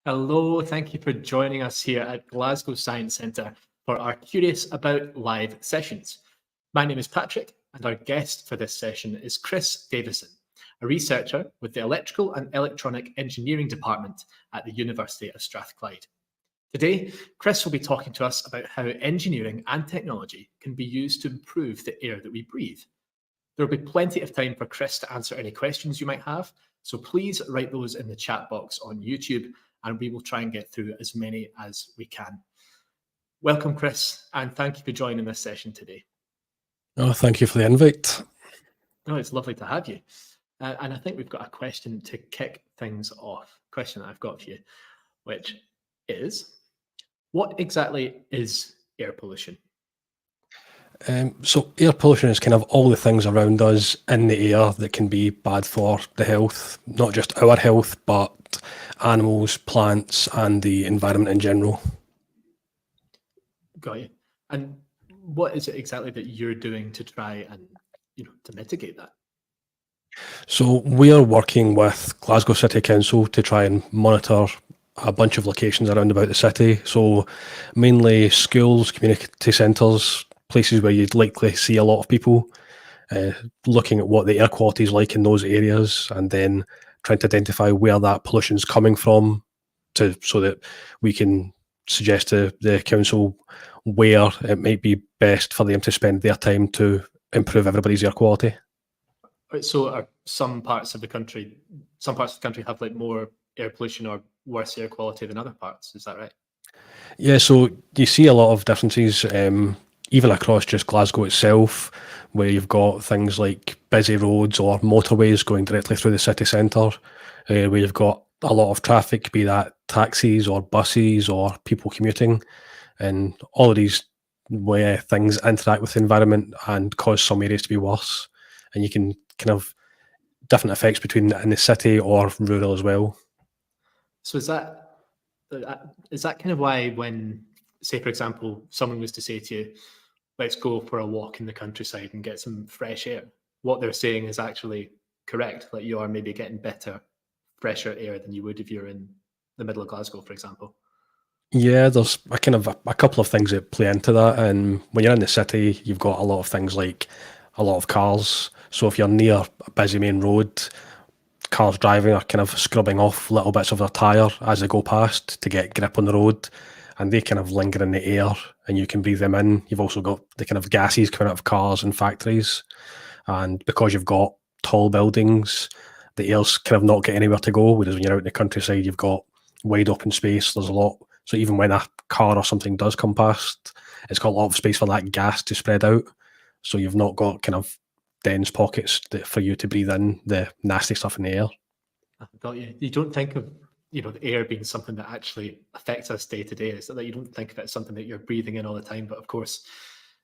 Hello, thank you for joining us here at Glasgow Science Centre for our Curious About Live sessions. My name is Patrick, and our guest for this session is Chris Davison, a researcher with the Electrical and Electronic Engineering Department at the University of Strathclyde. Today, Chris will be talking to us about how engineering and technology can be used to improve the air that we breathe. There will be plenty of time for Chris to answer any questions you might have, so please write those in the chat box on YouTube, and we will try and get through as many as we can. Welcome, Chris, and thank you for joining this session today. Oh, thank you for the invite. No, it's lovely to have you. And I think we've got a question to kick things off. Question that I've got for you, which is, what exactly is air pollution? So air pollution is kind of all the things around us in the air that can be bad for the health, not just our health, but animals, plants, and the environment in general. Got you. And what is it exactly that you're doing to try and, to mitigate that? So we are working with Glasgow City Council to try and monitor a bunch of locations around about the city. So mainly schools, community centres, places where you'd likely see a lot of people, looking at what the air quality is like in those areas, and then trying to identify where that pollution is coming from, so that we can suggest to the council where it might be best for them to spend their time to improve everybody's air quality. So are some parts of the country have like more air pollution or worse air quality than other parts? Is that right? Yeah, so you see a lot of differences, even across just Glasgow itself, where you've got things like busy roads or motorways going directly through the city centre, where you've got a lot of traffic, be that taxis or buses or people commuting, and all of these where things interact with the environment and cause some areas to be worse. And you can kind of different effects between in the city or rural as well. So is that kind of why when, say, for example, someone was to say to you, let's go for a walk in the countryside and get some fresh air, what they're saying is actually correct, like you are maybe getting better, fresher air than you would if you're in the middle of Glasgow, for example? Yeah, there's a couple of things that play into that. And when you're in the city, you've got a lot of things like a lot of cars. So if you're near a busy main road, cars driving are kind of scrubbing off little bits of their tyre as they go past to get grip on the road, and they kind of linger in the air and you can breathe them in. You've also got the kind of gases coming out of cars and factories, and because you've got tall buildings, the air's kind of not getting anywhere to go, whereas when you're out in the countryside, you've got wide open space, there's a lot. So even when a car or something does come past, it's got a lot of space for that gas to spread out. So you've not got kind of dense pockets for you to breathe in the nasty stuff in the air. I've got you. You don't think of the air being something that actually affects us day to day. So that you don't think of it as something that you're breathing in all the time, but of course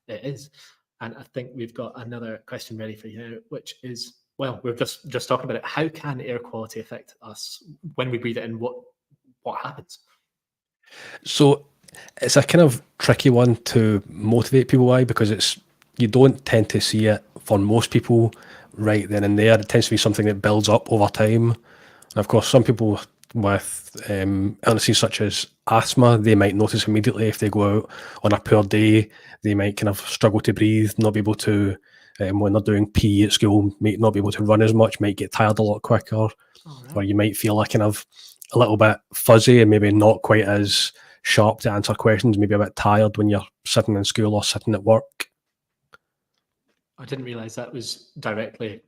it is. And I think we've got another question ready for you now, which is, well, we're just talking about it. How can air quality affect us when we breathe it in? What happens? So it's a kind of tricky one to motivate people by, because you don't tend to see it for most people right then and there. It tends to be something that builds up over time. And of course, some people with illnesses such as asthma, they might notice immediately if they go out on a poor day. They might kind of struggle to breathe, not be able to, when they're doing PE at school, might not be able to run as much, might get tired a lot quicker. Oh, right. Or you might feel like kind of a little bit fuzzy and maybe not quite as sharp to answer questions, maybe a bit tired when you're sitting in school or sitting at work. I didn't realize that was directly,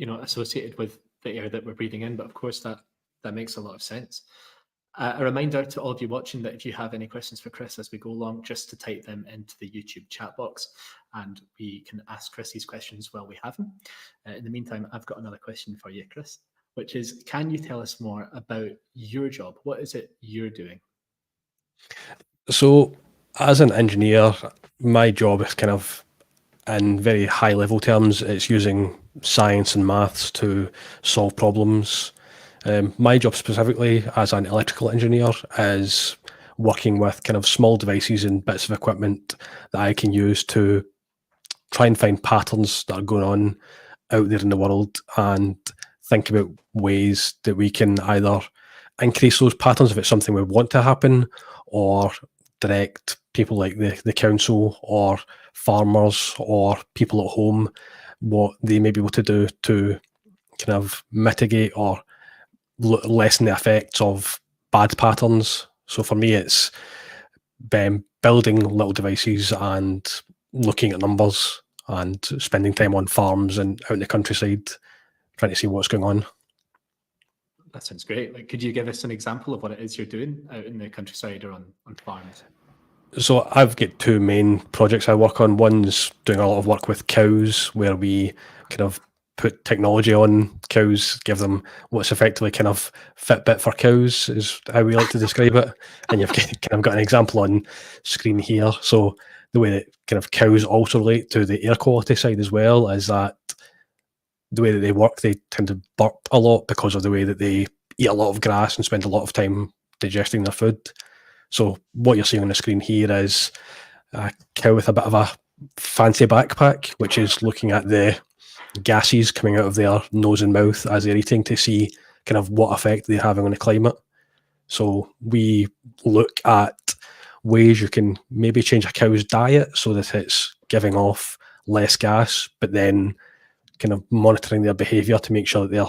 associated with the air that we're breathing in, but of course that makes a lot of sense. A reminder to all of you watching that if you have any questions for Chris as we go along, just to type them into the YouTube chat box and we can ask Chris these questions while we have him. In the meantime, I've got another question for you, Chris, which is, can you tell us more about your job? What is it you're doing? So as an engineer, my job is kind of, in very high level terms, it's using science and maths to solve problems. My job specifically as an electrical engineer is working with kind of small devices and bits of equipment that I can use to try and find patterns that are going on out there in the world and think about ways that we can either increase those patterns if it's something we want to happen, or direct people like the council or farmers or people at home what they may be able to do to kind of mitigate or lessen the effects of bad patterns. So for me, it's building little devices and looking at numbers and spending time on farms and out in the countryside trying to see what's going on. That sounds great. Like, could you give us an example of what it is you're doing out in the countryside or on farms? So I've got two main projects I work on. One's doing a lot of work with cows, where we kind of put technology on cows, give them what's effectively kind of Fitbit for cows, is how we like to describe it. And you've kind of got an example on screen here. So the way that kind of cows also relate to the air quality side as well is that the way that they work, they tend to burp a lot because of the way that they eat a lot of grass and spend a lot of time digesting their food. So what you're seeing on the screen here is a cow with a bit of a fancy backpack, which is looking at the gases coming out of their nose and mouth as they're eating to see kind of what effect they're having on the climate. So we look at ways you can maybe change a cow's diet so that it's giving off less gas, but then kind of monitoring their behavior to make sure that they're,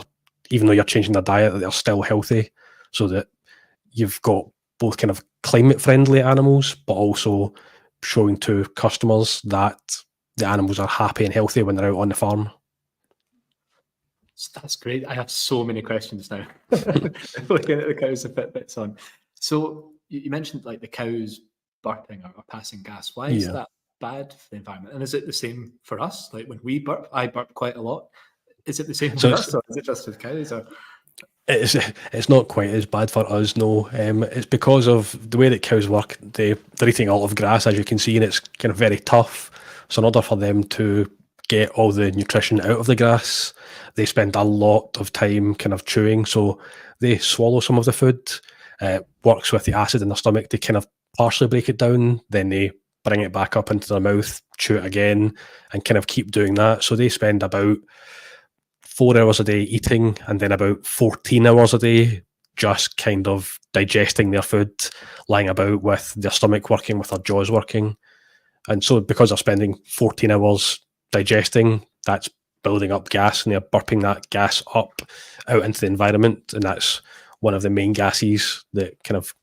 even though you're changing their diet, that they're still healthy, so that you've got both kind of climate friendly animals, but also showing to customers that the animals are happy and healthy when they're out on the farm. That's great. I have so many questions now. Looking at the cows with Fitbits on. So you mentioned like the cows burping or passing gas. Why is that bad for the environment? And is it the same for us? Like when we burp, I burp quite a lot. Is it the same for us, or is it just with cows? Or? It's not quite as bad for us, no. It's because of the way that cows work. They're eating a lot of grass, as you can see, and it's kind of very tough. So in order for them to get all the nutrition out of the grass, they spend a lot of time kind of chewing. So they swallow some of the food. Works with the acid in their stomach to kind of partially break it down. Then they bring it back up into their mouth, chew it again, and kind of keep doing that. So they spend about 4 hours a day eating, and then about 14 hours a day just kind of digesting their food, lying about with their stomach working, with their jaws working. And so because they're spending 14 hours digesting, that's building up gas, and they're burping that gas up out into the environment. And that's one of the main gases that kind of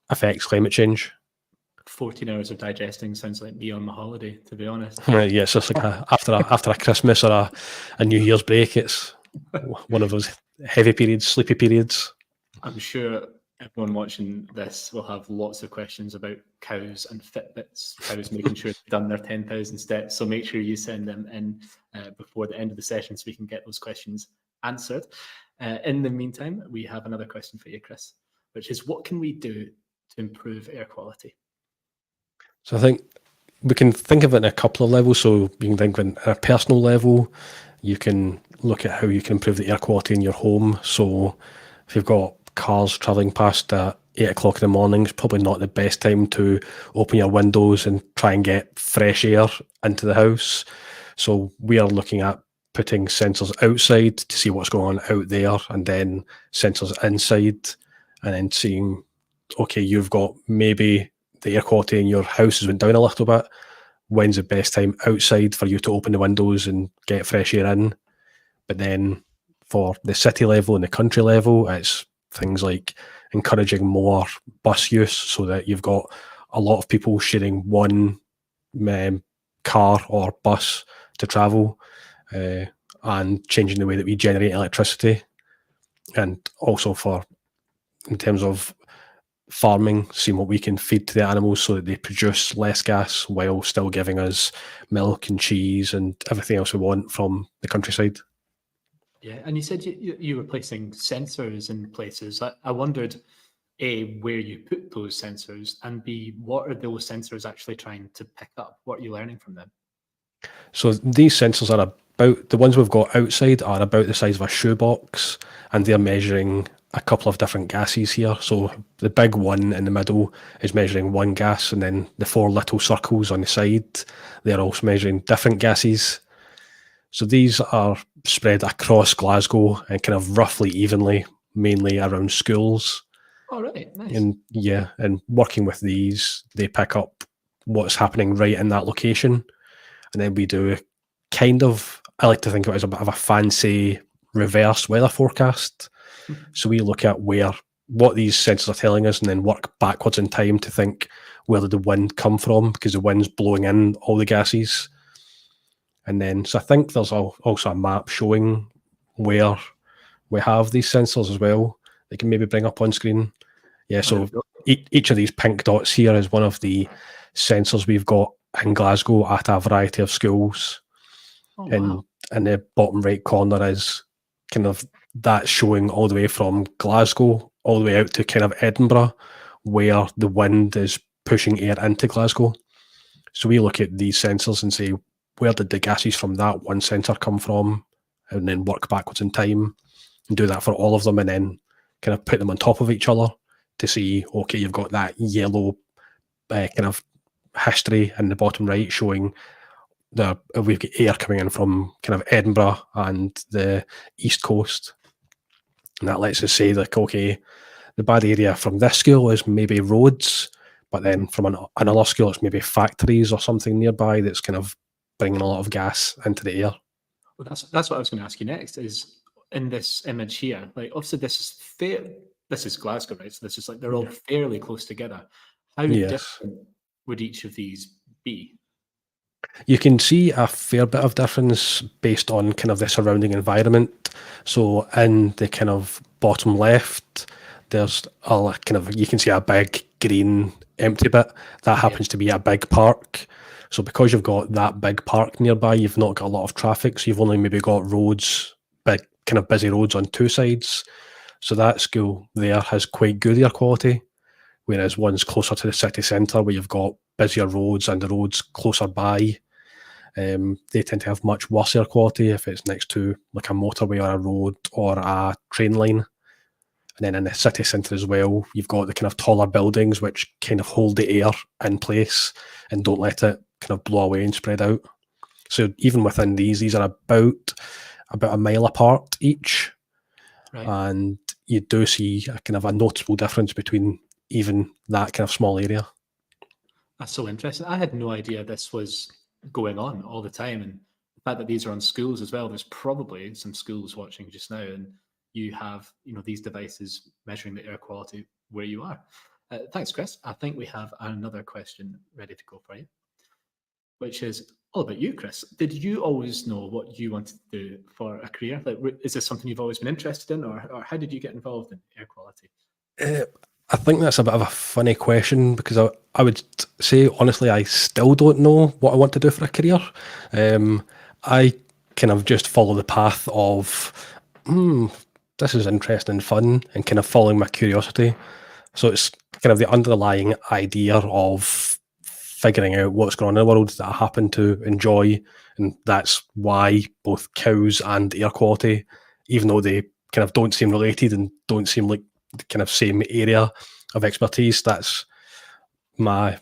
affects climate change. 14 hours of digesting sounds like me on my holiday, to be honest. Yeah, it's just like after a Christmas or a New Year's break, it's one of those heavy periods, sleepy periods. I'm sure everyone watching this will have lots of questions about cows and Fitbits, cows making sure they've done their 10,000 steps. So make sure you send them in before the end of the session so we can get those questions answered. In the meantime, we have another question for you, Chris, which is what can we do to improve air quality? So I think we can think of it in a couple of levels. So you can think of it at a personal level. You can look at how you can improve the air quality in your home. So if you've got cars travelling past at 8 o'clock in the morning, it's probably not the best time to open your windows and try and get fresh air into the house. So we are looking at putting sensors outside to see what's going on out there, and then sensors inside, and then seeing, okay, you've got maybe the air quality in your house has went down a little bit. When's the best time outside for you to open the windows and get fresh air in? But then for the city level and the country level, it's things like encouraging more bus use so that you've got a lot of people sharing one car or bus to travel, and changing the way that we generate electricity. And also for, in terms of farming, seeing what we can feed to the animals so that they produce less gas while still giving us milk and cheese and everything else we want from the countryside. Yeah, and you said you were placing sensors in places. I wondered, A, where you put those sensors, and B, what are those sensors actually trying to pick up? What are you learning from them? So these sensors are about, the ones we've got outside are about the size of a shoebox, and they're measuring a couple of different gases here. So the big one in the middle is measuring one gas, and then the 4 little circles on the side, they're also measuring different gases. So these are spread across Glasgow and kind of roughly evenly, mainly around schools. All right, nice. And working with these, they pick up what's happening right in that location, and then we do kind of, I like to think of it as a bit of a fancy reverse weather forecast. So we look at what these sensors are telling us, and then work backwards in time to think, where did the wind come from? Because the wind's blowing in all the gases. And then, so I think there's also a map showing where we have these sensors as well. They can maybe bring up on screen. Yeah, Oh, there we so go. each of these pink dots here is one of the sensors we've got in Glasgow at a variety of schools. Oh, wow. And in the bottom right corner is kind of that showing all the way from Glasgow all the way out to kind of Edinburgh, where the wind is pushing air into Glasgow. So we look at these sensors and say, where did the gases from that one sensor come from? And then work backwards in time and do that for all of them, and then kind of put them on top of each other to see, okay, you've got that yellow kind of history in the bottom right showing we've got air coming in from kind of Edinburgh and the East Coast. And that lets us say, like, okay, the bad area from this school is maybe roads, but then from another school, it's maybe factories or something nearby that's kind of bringing a lot of gas into the air. Well, that's what I was going to ask you next. Is in this image here, like obviously this is fair. This is Glasgow, right? So this is like they're all fairly close together. How Yes. different would each of these be? You can see a fair bit of difference based on kind of the surrounding environment. So in the kind of bottom left, there's a kind of, you can see a big green empty bit. That happens to be a big park. So because you've got that big park nearby, you've not got a lot of traffic. So you've only maybe got roads, big kind of busy roads on two sides. So that school there has quite good air quality, whereas one's closer to the city centre where you've got busier roads and the roads closer by. They tend to have much worse air quality if it's next to like a motorway or a road or a train line. And then in the city centre as well, you've got the kind of taller buildings which kind of hold the air in place and don't let it kind of blow away and spread out. So even within these are about a mile apart each. Right. And you do see a kind of a noticeable difference between even that kind of small area. That's so interesting. I had no idea this was going on all the time, and the fact that these are on schools as well. There's probably some schools watching just now, and you have these devices measuring the air quality where you are. Thanks, Chris. I think we have another question ready to go for you, which is all about you, Chris. Did you always know what you wanted to do for a career? Like, is this something you've always been interested in, or how did you get involved in air quality? I think that's a bit of a funny question because I would say, honestly, I still don't know what I want to do for a career. I kind of just follow the path of, this is interesting and fun, and kind of following my curiosity. So it's kind of the underlying idea of figuring out what's going on in the world that I happen to enjoy. And that's why both cows and air quality, even though they kind of don't seem related and don't seem like the kind of same area of expertise, that's my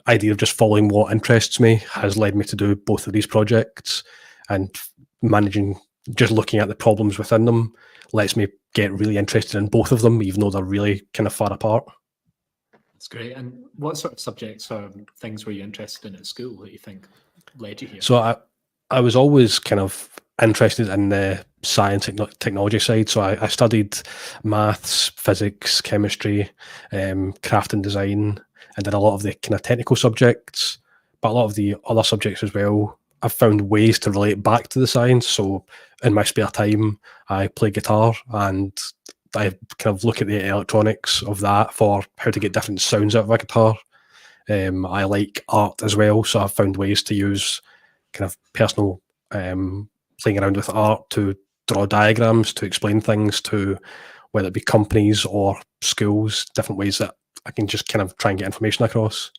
idea of just following what interests me has led me to do both of these projects, and managing, just looking at the problems within them lets me get really interested in both of them, even though they're really kind of far apart. That's great. And what sort of subjects or things were you interested in at school that you think led you here? So I was always kind of interested in the science and technology side. So I studied maths, physics, chemistry, craft and design, and then a lot of the kind of technical subjects, but a lot of the other subjects as well. I've found ways to relate back to the science. So in my spare time, I play guitar, and I kind of look at the electronics of that for how to get different sounds out of a guitar. I like art as well, so I've found ways to use kind of personal playing around with art to draw diagrams, to explain things to whether it be companies or schools, different ways that I can just kind of try and get information across.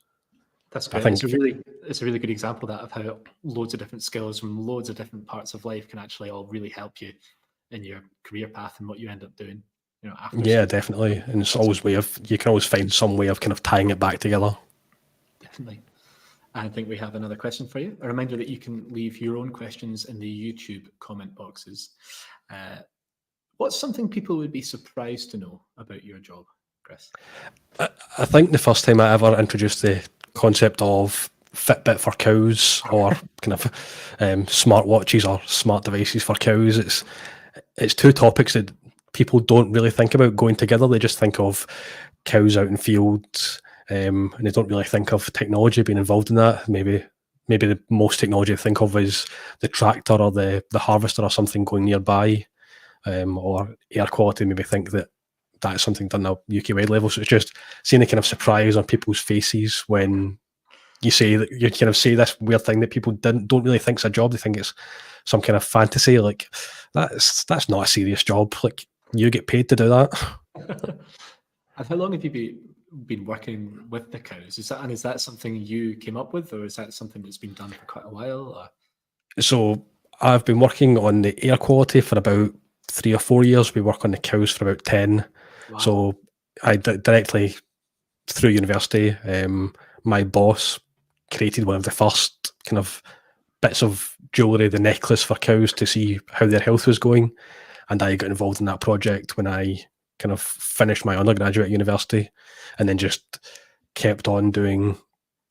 That's I great. think, It's a really good example of that, of how loads of different skills from loads of different parts of life can actually all really help you in your career path and what you end up doing, after yeah, school. definitely. And it's always you can always find some way of kind of tying it back together. Definitely. I think we have another question for you. A reminder that you can leave your own questions in the YouTube comment boxes. What's something people would be surprised to know about your job, Chris? I think the first time I ever introduced the concept of Fitbit for cows, or kind of smartwatches or smart devices for cows, it's two topics that people don't really think about going together. They just think of cows out in fields, and they don't really think of technology being involved in that. Maybe the most technology they think of is the tractor or the harvester or something going nearby, or air quality. Maybe think that that's something done at UK wide level. So it's just seeing the kind of surprise on people's faces when you say that you kind of say this weird thing that people don't really think is a job. They think it's some kind of fantasy. Like that's not a serious job. Like you get paid to do that. And how long have you been working with the cows? Is that something you came up with, or is that something that's been done for quite a while? Or? So I've been working on the air quality for about 3 or 4 years. We work on the cows for about 10. Wow. So I directly through university, my boss created one of the first kind of bits of jewellery, the necklace for cows, to see how their health was going. And I got involved in that project when I kind of finished my undergraduate at university, and then just kept on doing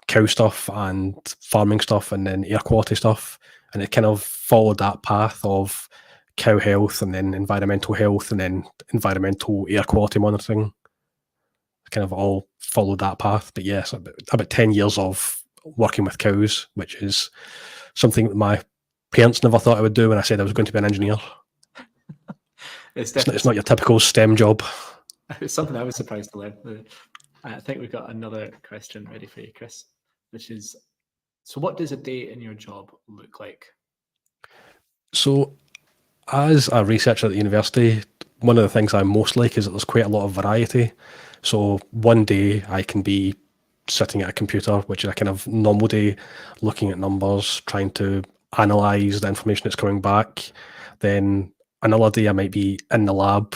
cow stuff and farming stuff and then air quality stuff. And it kind of followed that path of cow health and then environmental health and then environmental air quality monitoring. Kind of all followed that path. But yes, about 10 years of working with cows, which is something that my parents never thought I would do when I said I was going to be an engineer. It's not your typical STEM job. It's something I was surprised to learn. I think we've got another question ready for you, Chris, which is, so what does a day in your job look like? So as a researcher at the university, one of the things I most like is that there's quite a lot of variety. So one day I can be sitting at a computer, which is a kind of normal day, looking at numbers, trying to analyze the information that's coming back. Then another day I might be in the lab,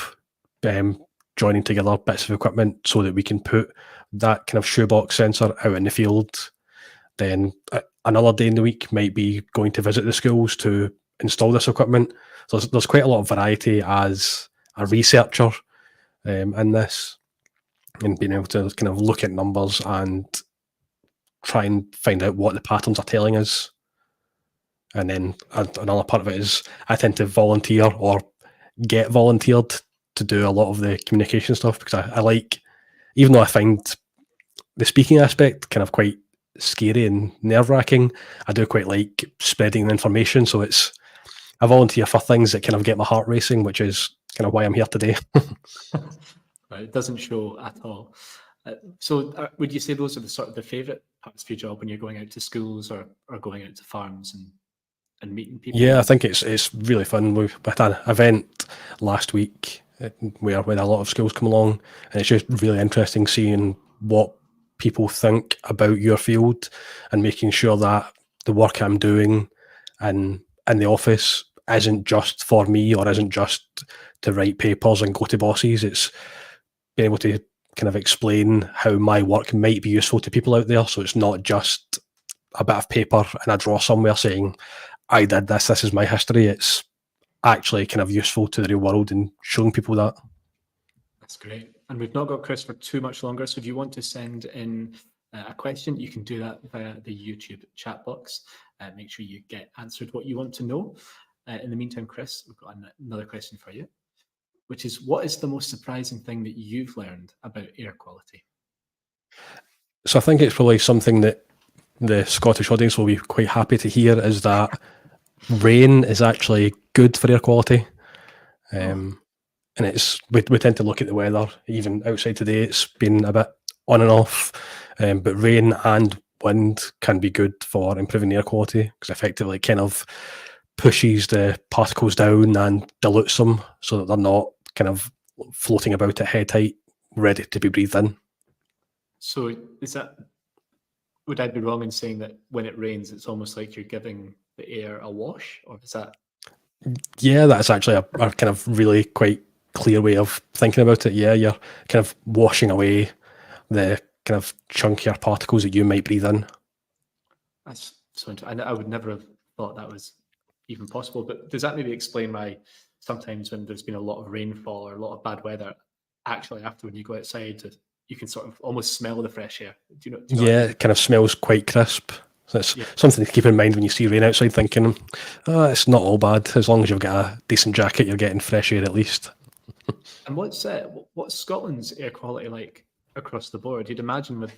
joining together bits of equipment so that we can put that kind of shoebox sensor out in the field. Then another day in the week might be going to visit the schools to install this equipment. So there's quite a lot of variety as a researcher in this, and being able to kind of look at numbers and try and find out what the patterns are telling us. And then another part of it is I tend to volunteer or get volunteered to do a lot of the communication stuff, because I like, even though I find the speaking aspect kind of quite scary and nerve-wracking, I do quite like spreading the information. So I volunteer for things that kind of get my heart racing, which is kind of why I'm here today. Right, it doesn't show at all. So would you say those are the sort of the favourite parts of your job when you're going out to schools or going out to farms and meeting people? Yeah, I think it's really fun. We had an event last week where a lot of schools come along, and it's just really interesting seeing what people think about your field and making sure that the work I'm doing and in the office isn't just for me or isn't just to write papers and go to bosses. It's being able to kind of explain how my work might be useful to people out there. So it's not just a bit of paper and a drawer somewhere saying, I did this is my history. It's actually kind of useful to the real world and showing people that. That's great. And we've not got Chris for too much longer. So if you want to send in a question, you can do that via the YouTube chat box. Make sure you get answered what you want to know. In the meantime, Chris, we've got another question for you, which is, what is the most surprising thing that you've learned about air quality? So I think it's probably something that the Scottish audience will be quite happy to hear, is that rain is actually good for air quality. And we tend to look at the weather, even outside today, it's been a bit on and off, but rain and wind can be good for improving air quality, because effectively it kind of pushes the particles down and dilutes them so that they're not kind of floating about at head height, ready to be breathed in. So would I be wrong in saying that when it rains, it's almost like you're giving the air a wash, or is that? Yeah, that's actually a kind of really quite clear way of thinking about it. Yeah, you're kind of washing away the kind of chunkier particles that you might breathe in. That's so interesting. I would never have thought that was even possible, but does that maybe explain why sometimes when there's been a lot of rainfall or a lot of bad weather, actually after when you go outside, you can sort of almost smell the fresh air. Do you know? Yeah, it kind of smells quite crisp. So it's Yeah. something to keep in mind when you see rain outside, thinking, oh, it's not all bad. As long as you've got a decent jacket, you're getting fresh air at least. And what's Scotland's air quality like across the board? You'd imagine with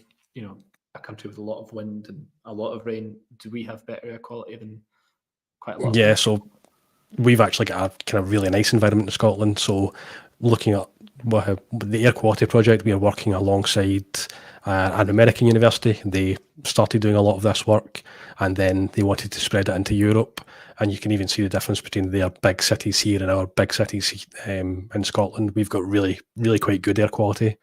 a country with a lot of wind and a lot of rain, do we have better air quality than quite a lot of Yeah, countries? so we've actually got a kind of really nice environment in Scotland. So looking at the air quality project, we are working alongside an American university. They started doing a lot of this work, and then they wanted to spread it into Europe. And you can even see the difference between their big cities here and our big cities in Scotland. We've got really, really quite good air quality.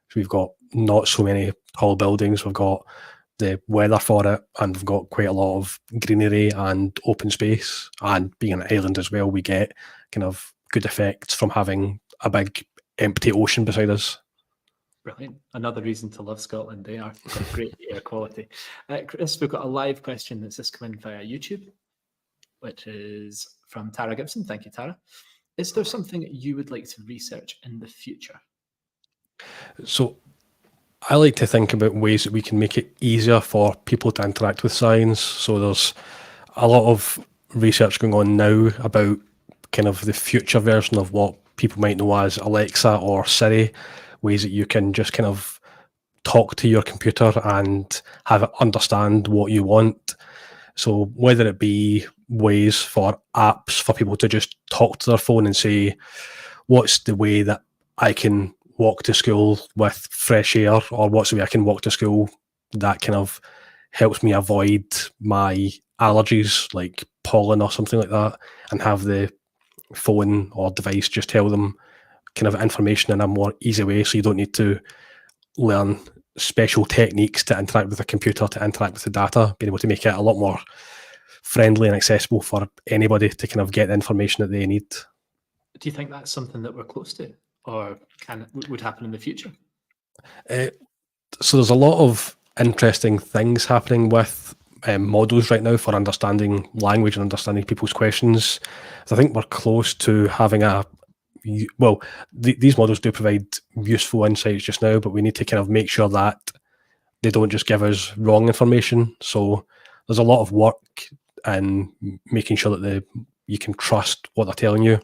So we've got not so many tall buildings. We've got the weather for it, and we've got quite a lot of greenery and open space. And being an island as well, we get kind of good effects from having a big empty ocean beside us. Brilliant. Another reason to love Scotland. They are great air quality. Chris, we've got a live question that's just come in via YouTube, which is from Tara Gibson. Thank you, Tara. Is there something you would like to research in the future? So I like to think about ways that we can make it easier for people to interact with science. So there's a lot of research going on now about kind of the future version of what people might know as Alexa or Siri, ways that you can just kind of talk to your computer and have it understand what you want. So whether it be ways for apps for people to just talk to their phone and say, what's the way that I can walk to school with fresh air, or what's the way I can walk to school that kind of helps me avoid my allergies like pollen or something like that, and have the phone or device just tell them kind of information in a more easy way, so you don't need to learn special techniques to interact with the computer, to interact with the data, being able to make it a lot more friendly and accessible for anybody to kind of get the information that they need. Do you think that's something that we're close to, or would happen in the future? So there's a lot of interesting things happening with models right now for understanding language and understanding people's questions. So I think we're close to having these models do provide useful insights just now, but we need to kind of make sure that they don't just give us wrong information. So there's a lot of work in making sure that you can trust what they're telling you.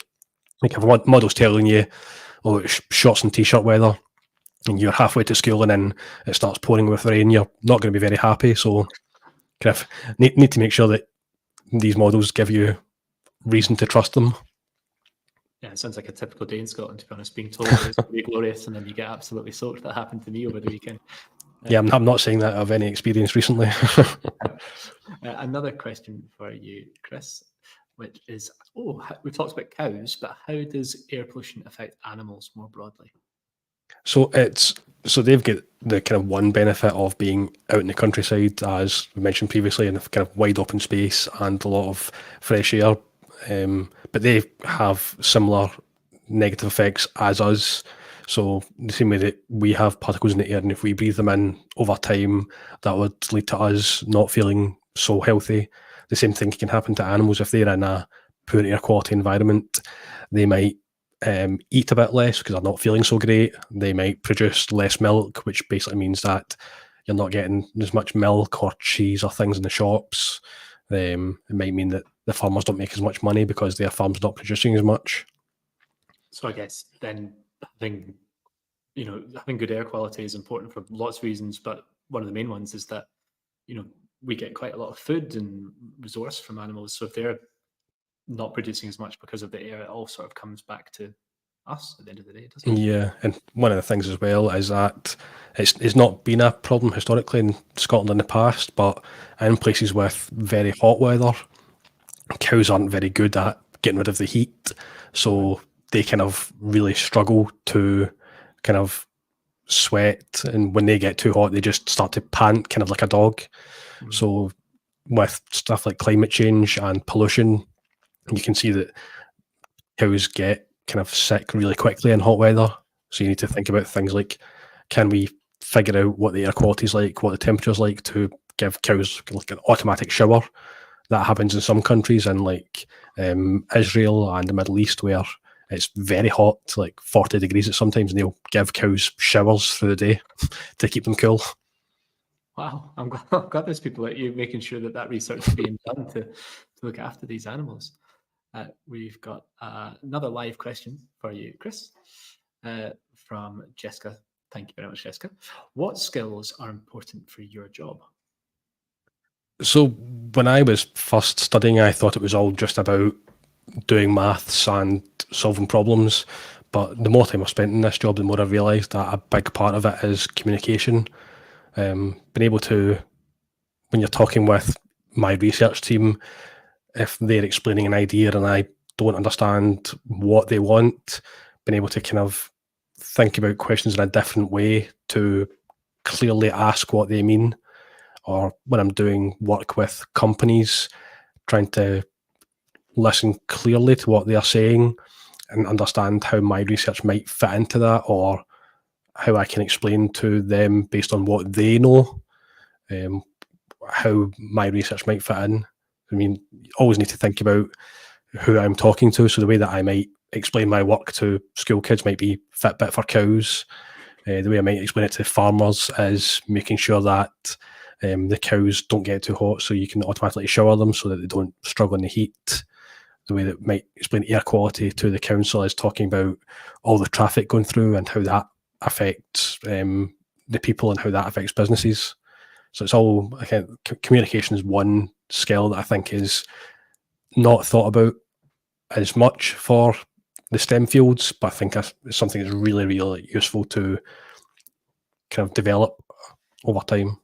Like if a model's telling you, oh, it's shorts and t-shirt weather, and you're halfway to school and then it starts pouring with rain, you're not going to be very happy. So kind of need to make sure that these models give you reason to trust them. Yeah, it sounds like a typical day in Scotland, to be honest, being told it's going to be glorious and then you get absolutely soaked. That happened to me over the weekend. Yeah, I'm not saying that I've any experience recently. Another question for you, Chris, which is, we've talked about cows, but how does air pollution affect animals more broadly? So they've got the kind of one benefit of being out in the countryside, as we mentioned previously, in a kind of wide open space and a lot of fresh air. But they have similar negative effects as us. So the same way that we have particles in the air, and if we breathe them in over time, that would lead to us not feeling so healthy. The same thing can happen to animals if they're in a poor air quality environment. They might eat a bit less because they're not feeling so great. They might produce less milk, which basically means that you're not getting as much milk or cheese or things in the shops. It might mean that the farmers don't make as much money because their farm's not producing as much. So I guess then having good air quality is important for lots of reasons, but one of the main ones is that we get quite a lot of food and resource from animals. So if they're not producing as much because of the air, it all sort of comes back to us at the end of the day, doesn't it? Yeah, and one of the things as well is that it's not been a problem historically in Scotland in the past, but in places with very hot weather, cows aren't very good at getting rid of the heat, so they kind of really struggle to kind of sweat, and when they get too hot, they just start to pant, kind of like a dog. Mm-hmm. So with stuff like climate change and pollution, you can see that cows get kind of sick really quickly in hot weather. So you need to think about things like, can we figure out what the air quality is like, what the temperature is like, to give cows like an automatic shower. That happens in some countries, in like Israel and the Middle East, where it's very hot, like 40 degrees at sometimes, and they'll give cows showers through the day to keep them cool. Wow, I'm glad there's people like you making sure that research is being done to look after these animals. We've got another live question for you, Chris, from Jessica. Thank you very much, Jessica. What skills are important for your job? So when I was first studying, I thought it was all just about doing maths and solving problems. But the more time I've spent in this job, the more I've realised that a big part of it is communication. Being able to, when you're talking with my research team, if they're explaining an idea and I don't understand what they want, being able to kind of think about questions in a different way to clearly ask what they mean. Or when I'm doing work with companies, trying to listen clearly to what they're saying and understand how my research might fit into that, or how I can explain to them based on what they know, how my research might fit in. I mean, you always need to think about who I'm talking to. So the way that I might explain my work to school kids might be Fitbit for cows. The way I might explain it to farmers is making sure that the cows don't get too hot, so you can automatically shower them so that they don't struggle in the heat. The way that might explain air quality to the council is talking about all the traffic going through and how that affects the people and how that affects businesses. So it's all, communication is one skill that I think is not thought about as much for the STEM fields, but I think it's something that's really, really useful to kind of develop over time.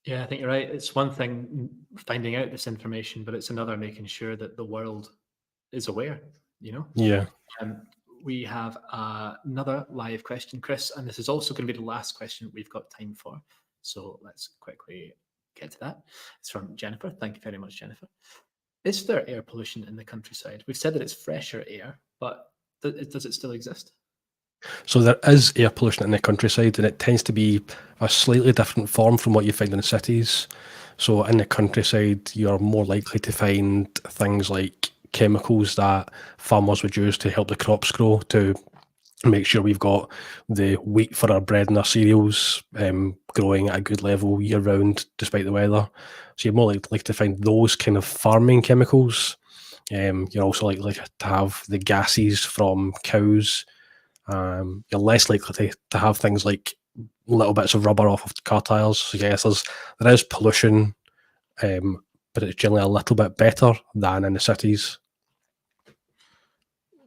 Yeah, I think you're right. It's one thing finding out this information, but it's another making sure that the world is aware, you know? Yeah. We have another live question, Chris, and this is also going to be the last question we've got time for. So let's quickly get to that. It's from Jennifer. Thank you very much, Jennifer. Is there air pollution in the countryside? We've said that it's fresher air, but does it still exist? So there is air pollution in the countryside, and it tends to be a slightly different form from what you find in the cities. So in the countryside, you're more likely to find things like chemicals that farmers would use to help the crops grow, to make sure we've got the wheat for our bread and our cereals growing at a good level year round despite the weather. So you're more likely to find those kind of farming chemicals. You're also likely to have the gases from cows. You're less likely to have things like little bits of rubber off of car tires. So yes, there is pollution, but it's generally a little bit better than in the cities.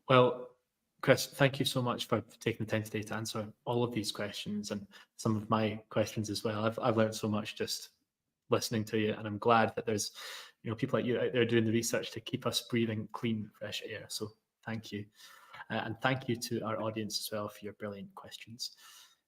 Well, Chris, thank you so much for taking the time today to answer all of these questions and some of my questions as well. I've learned so much just listening to you, and I'm glad that there's people like you out there doing the research to keep us breathing clean, fresh air. So thank you. And thank you to our audience as well for your brilliant questions.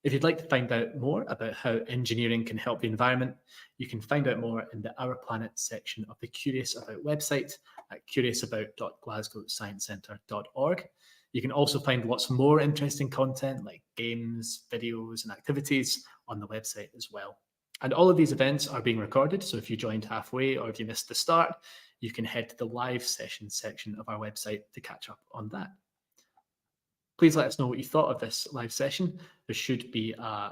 If you'd like to find out more about how engineering can help the environment, you can find out more in the Our Planet section of the Curious About website at curiousabout.glasgowsciencecentre.org. You can also find lots more interesting content like games, videos, and activities on the website as well. And all of these events are being recorded, so if you joined halfway or if you missed the start, you can head to the live sessions section of our website to catch up on that. Please let us know what you thought of this live session. There should be a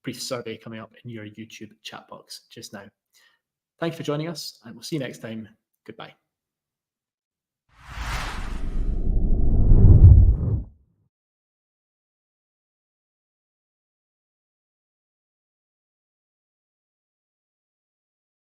brief survey coming up in your YouTube chat box just now. Thank you for joining us, and we'll see you next time. Goodbye.